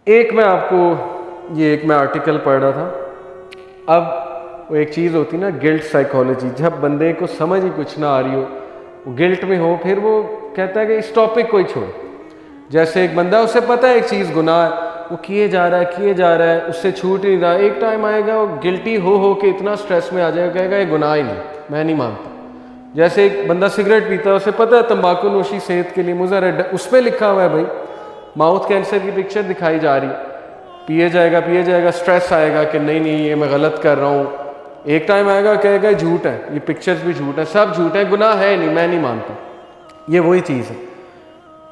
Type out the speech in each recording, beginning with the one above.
ایک میں آپ کو ایک میں آرٹیکل پڑھ رہا تھا. اب وہ ایک چیز ہوتی نا گلٹ سائیکالوجی، جب بندے کو سمجھ ہی کچھ نہ آ رہی ہو، وہ گلٹ میں ہو، پھر وہ کہتا ہے کہ اس ٹاپک کو ہی چھوڑ. جیسے ایک بندہ اسے پتہ ہے ایک چیز گناہ ہے، وہ کیے جا رہا ہے، اس سے چھوٹ نہیں رہا. ایک ٹائم آئے گا وہ گلٹی ہو کے اتنا سٹریس میں آ جائے گا، کہے گا یہ گناہ ہی نہیں، میں نہیں مانتا. جیسے ایک بندہ سگریٹ پیتا ہے، اسے پتہ ہے تمباکو نوشی صحت کے لیے مضر ہے، اس پہ لکھا ہوا ہے بھائی، ماؤتھ کینسر کی پکچر دکھائی جا رہی ہے، پیے جائے گا، سٹریس آئے گا کہ نہیں یہ میں غلط کر رہا ہوں. ایک ٹائم آئے گا کہے گا جھوٹ ہے، یہ پکچرز بھی جھوٹ ہے، سب جھوٹ ہے، گناہ ہے نہیں، میں نہیں مانتا. یہ وہی چیز ہے.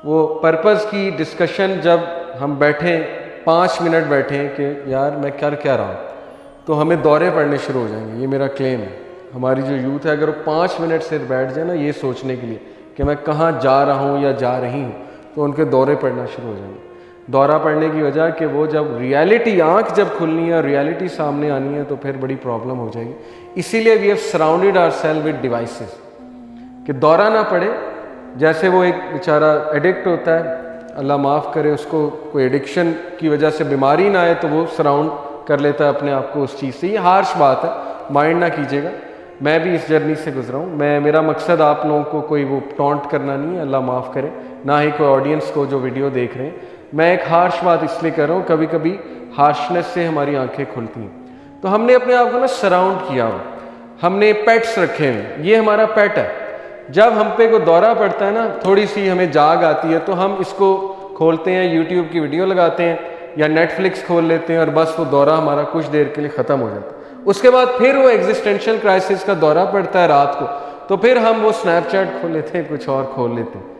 وہ پرپز کی ڈسکشن جب ہم بیٹھیں 5 منٹ بیٹھیں کہ یار میں کر کیا رہا ہوں، تو ہمیں دورے پڑنے شروع ہو جائیں گے. یہ میرا کلیم ہے. ہماری جو یوتھ ہے اگر وہ 5 منٹ سے بیٹھ جائے نا یہ سوچنے کے لیے کہ میں کہاں جا رہا ہوں یا جا رہی ہوں، تو ان کے دورے پڑنا شروع ہو جائیں گے. دورہ پڑنے کی وجہ کہ وہ جب ریالٹی آنکھ جب کھلنی ہے اور ریالٹی سامنے آنی ہے تو پھر بڑی پرابلم ہو جائے گی. اسی لیے we have surrounded our self with devices کہ دورہ نہ پڑے. جیسے وہ ایک بیچارہ ایڈکٹ ہوتا ہے، اللہ معاف کرے، اس کو کوئی ایڈکشن کی وجہ سے بیماری نہ آئے تو وہ سراؤنڈ کر لیتا ہے اپنے آپ کو اس چیز سے. یہ ہارش بات ہے، مائنڈ نہ کیجیے گا. میں بھی اس جرنی سے گزرا ہوں. میرا مقصد آپ لوگوں کو کوئی وہ ٹونٹ کرنا نہیں ہے، اللہ معاف کرے، نہ ہی کوئی آڈینس کو جو ویڈیو دیکھ رہے ہیں. میں ایک ہارش بات اس لیے کر رہا ہوں، کبھی کبھی ہارشنس سے ہماری آنکھیں کھلتی ہیں. تو ہم نے اپنے آپ کو نا سراؤنڈ کیا ہو، ہم نے پیٹس رکھے ہیں، یہ ہمارا پیٹ ہے. جب ہم پہ کوئی دورہ پڑتا ہے نا، تھوڑی سی ہمیں جاگ آتی ہے تو ہم اس کو کھولتے ہیں، یوٹیوب کی ویڈیو لگاتے ہیں یا نیٹ فلکس کھول لیتے ہیں اور بس وہ دورہ ہمارا کچھ دیر کے لیے ختم ہو جاتا ہے. اس کے بعد پھر وہ ایگزسٹینشل کرائسس کا دورہ پڑتا ہے رات کو، تو پھر ہم وہ سنیپ چیٹ کھول لیتے ہیں، کچھ اور کھول لیتے ہیں.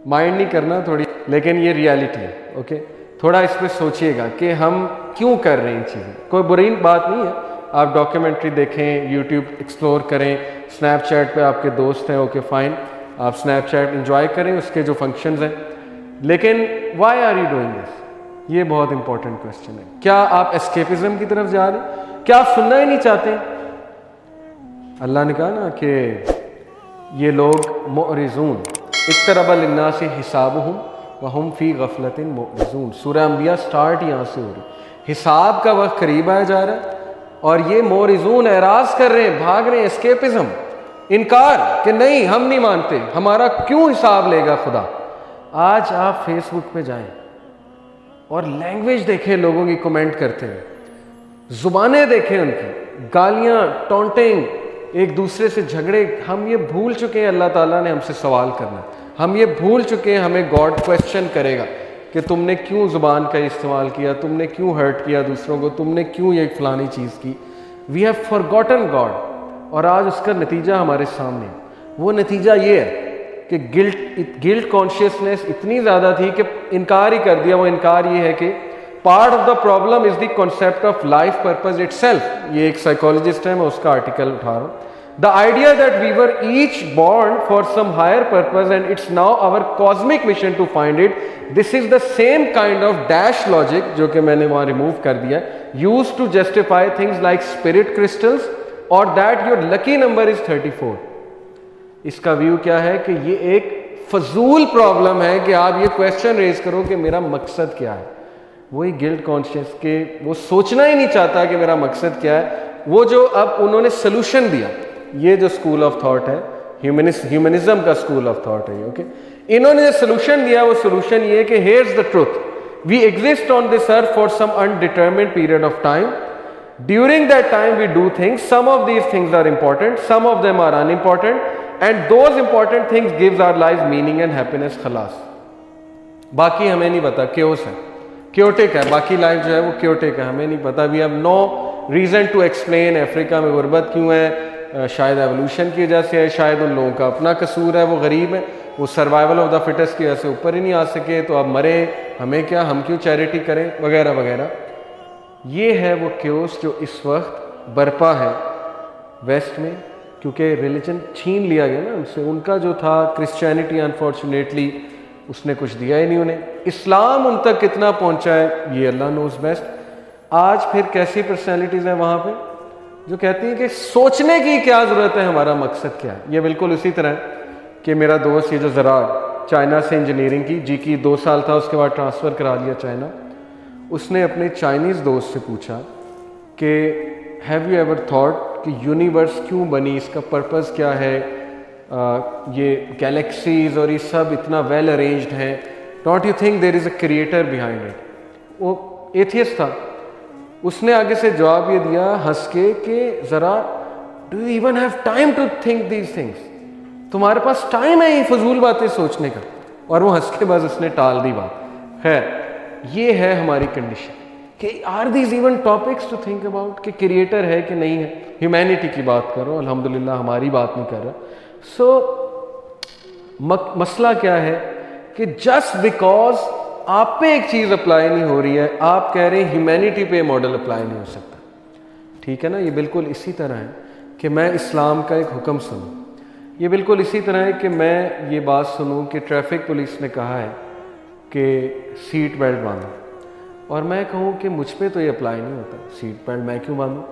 مائنڈ نہیں کرنا تھوڑی، لیکن یہ ریالٹی ہے. اوکے، تھوڑا اس پہ سوچئے گا کہ ہم کیوں کر رہے ہیں چیزیں. کوئی بری بات نہیں ہے، آپ ڈاکیومنٹری دیکھیں، یوٹیوب ایکسپلور کریں، سنیپ چیٹ پہ آپ کے دوست ہیں، اوکے فائن، آپ سنیپ چیٹ انجوائے کریں اس کے جو فنکشنز ہیں. لیکن why are you doing this? یہ بہت امپورٹنٹ کوسچن ہے. کیا آپ اسکیپزم کی طرف جا رہے ہیں؟ کیا آپ سننا ہی نہیں چاہتے؟ اللہ نے کہا نا کہ یہ لوگ معرضون، اقترب للناس حسابہم وہم فی غفلۃ معرضون. سورہ انبیاء سٹارٹ یہاں سے ہو رہی. حساب کا وقت قریب آیا جا رہا ہے اور یہ معرضون، اعراض کر رہے ہیں، بھاگ رہے ہیں، اسکیپزم، انکار کہ نہیں ہم نہیں مانتے، ہمارا کیوں حساب لے گا خدا. آج آپ فیس بک پہ جائیں اور لینگویج دیکھیں لوگوں کی کمنٹ کرتے ہیں، زبانیں دیکھیں ان کی، گالیاں، ٹونٹنگ، ایک دوسرے سے جھگڑے. ہم یہ بھول چکے ہیں اللہ تعالیٰ نے ہم سے سوال کرنا. ہم یہ بھول چکے ہیں ہمیں گاڈ کویسچن کرے گا کہ تم نے کیوں زبان کا استعمال کیا، تم نے کیوں ہرٹ کیا دوسروں کو، تم نے کیوں یہ فلانی چیز کی. We have forgotten God. اور آج اس کا نتیجہ ہمارے سامنے. وہ نتیجہ یہ ہے کہ گلٹ کانشیسنس اتنی زیادہ تھی کہ انکار ہی کر دیا. وہ انکار یہ ہے کہ part of the problem is the concept of life purpose it self. یہ ایک سائیکالوجسٹ ہے، میں اس کا آرٹیکل اٹھا رہا ہوں. The idea that we were each born for some higher purpose and it's now our cosmic mission to find it. This is the same kind of dash logic جو کہ میں نے وہاں ریموو کر دیا used to justify things like spirit crystals or that your lucky number is 34. اس کا view کیا ہے کہ یہ ایک فضول پرابلم ہے کہ آپ یہ کویسچن ریز کرو کہ میرا مقصد کیا ہے. وہی گلٹ کانشیس کہ وہ سوچنا ہی نہیں چاہتا کہ میرا مقصد کیا ہے. وہ جو اب انہوں نے سلوشن دیا، یہ جو اسکول آف تھاٹ ہے، ہیومنزم کا اسکول آف تھاٹ ہے. اوکے، انہوں نے جو سلوشن دیا وہ سلوشن یہ ہے کہ here's the truth, we exist on this earth for some indetermined period of time. During that time we do things, some of these things are important, some of them are unimportant, and those important things gives our life meaning and happiness. خلاص، باقی ہمیں نہیں پتا، caves ہے، chaotic ہے، باقی life جو ہے وہ کیوٹک ہے، ہمیں نہیں پتا. We have no reason to explain Africa میں غربت کیوں ہے. شاید ایولیوشن کی وجہ سے ہے، شاید ان لوگوں کا اپنا قصور ہے، وہ غریب ہیں، وہ سروائیول آف دا فٹسٹ کی وجہ سے اوپر ہی نہیں آ سکے، تو اب مرے، ہمیں کیا، ہم کیوں چیریٹی کریں وغیرہ وغیرہ. یہ ہے وہ کیوس جو اس وقت برپا ہے ویسٹ میں، کیونکہ ریلیجن چھین لیا گیا نا ان سے. ان کا جو تھا کرسچینٹی انفارچونیٹلی اس نے کچھ دیا ہی نہیں انہیں. اسلام ان تک کتنا پہنچا ہے یہ اللہ نوز بیسٹ. آج پھر کیسی پرسنالٹیز ہیں وہاں پہ جو کہتی ہیں کہ سوچنے کی کیا ضرورت ہے، ہمارا مقصد کیا ہے. یہ بالکل اسی طرح کہ میرا دوست یہ جو زراعت چائنا سے انجینئرنگ کی، جی کی 2 سال تھا، اس کے بعد ٹرانسفر کرا لیا چائنا. اس نے اپنے چائنیز دوست سے پوچھا کہ ہیو یو ایور تھاٹ کہ یونیورس کیوں بنی, اس کا پرپز کیا ہے, یہ گیلیکسیز اور یہ سب اتنا ویل ارینجڈ ہیں, don't you think there is a creator behind it. وہ ایتھیسٹ تھا. اس نے آگے سے جواب یہ دیا ہنس کے کہ ذرا do you even have time to think these things, تمہارے پاس ٹائم ہے یہ فضول باتیں سوچنے کا. اور وہ ہنس کے بعد اس نے ٹال دی بات. خیر, یہ ہے ہماری کنڈیشن کہ are these even topics to think about کہ کریٹر ہے کہ نہیں ہے. ہیومینٹی کی بات کرو, الحمدللہ ہماری بات نہیں کر رہا. سو مسئلہ کیا ہے کہ جسٹ بیکاز آپ پہ ایک چیز اپلائی نہیں ہو رہی ہے, آپ کہہ رہے ہیں ہیومینٹی پہ ماڈل اپلائی نہیں ہو سکتا. ٹھیک ہے نا, یہ بالکل اسی طرح ہے کہ میں اسلام کا ایک حکم سنوں, یہ بالکل اسی طرح ہے کہ میں یہ بات سنوں کہ ٹریفک پولیس نے کہا ہے کہ سیٹ بیلٹ باندھو, اور میں کہوں کہ مجھ پہ تو یہ اپلائی نہیں ہوتا, سیٹ بیلٹ میں کیوں باندھوں,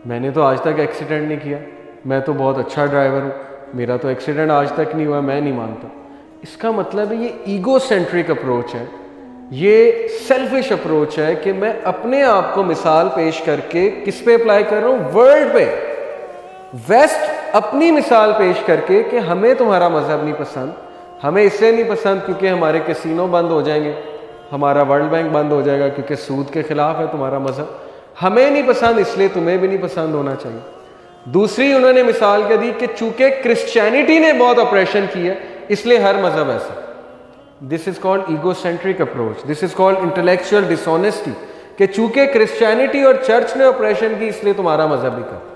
میں نے تو آج تک ایکسیڈنٹ نہیں کیا, میں تو بہت اچھا ڈرائیور ہوں, میرا تو ایکسیڈنٹ آج تک نہیں ہوا, میں نہیں مانتا. اس کا مطلب ہے یہ ایگو سینٹرک اپروچ ہے, یہ سیلفش اپروچ ہے کہ میں اپنے آپ کو مثال پیش کر کے کس پہ اپلائی کر رہا ہوں, ورلڈ پہ. ویسٹ اپنی مثال پیش کر کے کہ ہمیں تمہارا مذہب نہیں پسند, ہمیں اس لیے نہیں پسند کیونکہ ہمارے کسینو بند ہو جائیں گے, ہمارا ورلڈ بینک بند ہو جائے گا کیونکہ سود کے خلاف ہے تمہارا مذہب, ہمیں نہیں پسند اس لیے تمہیں بھی نہیں پسند ہونا چاہیے. دوسری انہوں نے مثال کیا دی کہ چونکہ کرسچینٹی نے بہت اپریشن کی ہے اس لیے ہر مذہب ایسا. This is called egocentric approach, this is called intellectual dishonesty, کہ چونکہ کرسچینٹی اور چرچ نے اپریشن کی اس لیے تمہارا مذہب بھی کرتا.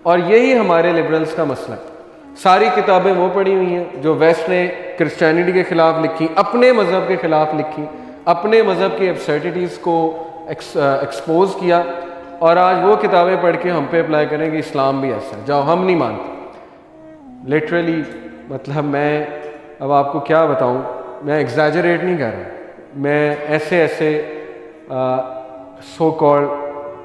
اور یہی ہمارے لبرلز کا مسئلہ ہے. ساری کتابیں وہ پڑھی ہوئی ہیں جو ویسٹ نے کرسچینٹی کے خلاف لکھی, اپنے مذہب کے خلاف لکھی, اپنے مذہب کی ایبسرڈیٹیز کو ایکسپوز کیا, اور آج وہ کتابیں پڑھ کے ہم پہ اپلائی کریں کہ اسلام بھی ایسا ہے, جاؤ ہم نہیں مانتے. لٹرلی مطلب میں اب آپ کو کیا بتاؤں, میں ایگزیجریٹ نہیں کر رہا, میں ایسے سو کالڈ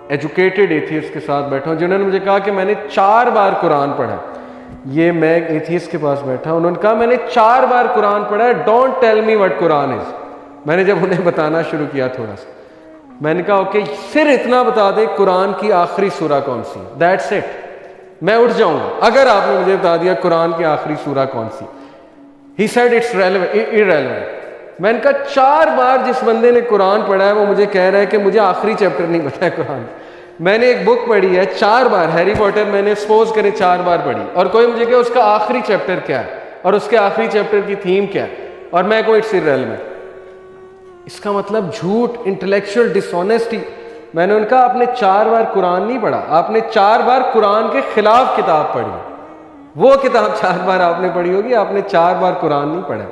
ایجوکیٹڈ ایتھیسٹ کے ساتھ بیٹھا ہوں جنہوں نے مجھے کہا کہ میں نے 4 بار قرآن پڑھا. یہ میں ایتھیسٹ کے پاس بیٹھا, انہوں نے کہا میں نے 4 بار قرآن پڑھا ہے, ڈونٹ ٹیل می وٹ قرآن از. میں نے جب انہیں بتانا شروع کیا تھوڑا سا, میں نے کہا اوکے صرف اتنا بتا دے قرآن کی آخری سورہ کون سی, دیٹس اٹ, میں اٹھ جاؤں گا اگر آپ نے مجھے بتا دیا قرآن کی آخری سورہ کون سی. He said it's irrelevant. میں نے کہا 4 بار جس بندے نے قرآن پڑھا ہے وہ مجھے کہہ رہا ہے کہ مجھے آخری چیپٹر نہیں پتا ہے قرآن. میں نے ایک بک پڑھی ہے 4 بار, ہیری پوٹر میں نے سپوز کرے 4 بار پڑھی, اور کوئی مجھے کہ اس کا آخری چیپٹر کیا ہے اور اس کے آخری چیپٹر کی تھیم کیا ہے, اور میں کوئی اٹس irrelevant. اس کا مطلب جھوٹ, انٹلیکچوئل ڈس آنیسٹی. میں نے ان کا آپ نے 4 بار قرآن نہیں پڑھا, آپ نے 4 بار قرآن کے خلاف کتاب پڑھی. وہ کتاب 4 بار آپ نے پڑھی ہوگی, آپ نے 4 بار قرآن نہیں پڑھا.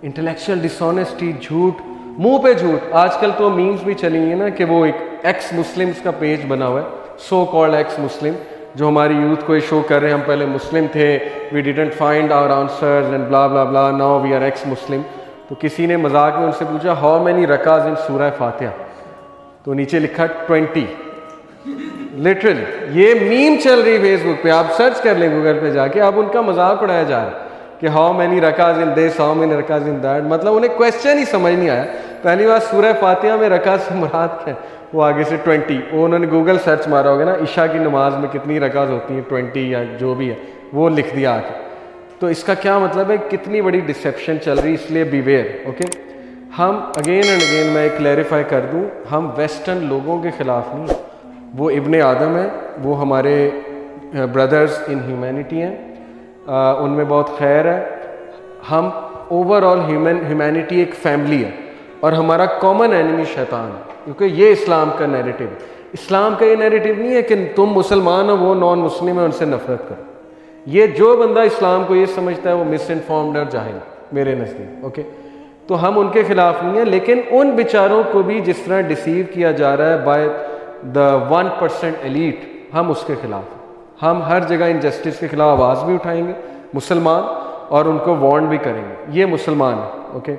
انٹلیکچوئل ڈس آنیسٹی, جھوٹ, منہ پہ جھوٹ. آج کل تو میمز بھی چلی ہیں نا کہ وہ ایک ایکس مسلمس کا پیج بنا ہوا ہے, سو کالڈ ایکس مسلم, جو ہماری یوتھ کو یہ شو کر رہے ہیں ہم پہلے مسلم تھے, we didn't find our answers and blah blah blah, now we are ex Muslim. تو کسی نے مذاق میں ان سے پوچھا ہاؤ مینی رکعز ان سورہ فاتحہ, تو نیچے لکھا 20. لٹرلی یہ میم چل رہی فیس بک پہ, آپ سرچ کر لیں گوگل پہ جا کے, اب ان کا مذاق اڑایا جا رہا ہے کہ ہاؤ مینی رکعز ان دس, ہاؤ مینی رکعز ان دیٹ. مطلب انہیں کویسچن ہی سمجھ نہیں آیا. پہلی بار سورہ فاتحہ میں رکعت سے مراد کیا, وہ آگے سے 20, وہ انہوں نے گوگل سرچ مارا ہوگا نا عشاء کی نماز میں کتنی رکعت ہوتی ہیں 20 یا جو بھی ہے, وہ لکھ دیا آ کے. تو اس کا کیا مطلب ہے, کتنی بڑی ڈسیپشن چل رہی, اس لیے بیویئر. اوکے, ہم اگین اینڈ اگین میں کلیریفائی کر دوں, ہم ویسٹرن لوگوں کے خلاف نہیں, وہ ابن آدم ہیں, وہ ہمارے بردرز ان ہیومینٹی ہیں, ان میں بہت خیر ہے. ہم اوور آل ہیومینٹی ایک فیملی ہے, اور ہمارا کامن اینیمی شیطان ہے, کیونکہ یہ اسلام کا نیریٹو ہے. اسلام کا یہ نیریٹو نہیں ہے کہ تم مسلمان ہو وہ نان مسلم ہے ان سے نفرت کرو. یہ جو بندہ اسلام کو یہ سمجھتا ہے وہ مس انفارمڈ اور جاہل میرے نزدیک. اوکے, تو ہم ان کے خلاف نہیں ہیں, لیکن ان بیچاروں کو بھی جس طرح ڈیسیو کیا جا رہا ہے بائی دا 1% ایلیٹ, ہم اس کے خلاف ہیں. ہم ہر جگہ انجسٹس کے خلاف آواز بھی اٹھائیں گے مسلمان, اور ان کو وارن بھی کریں گے, یہ مسلمان ہیں. اوکے.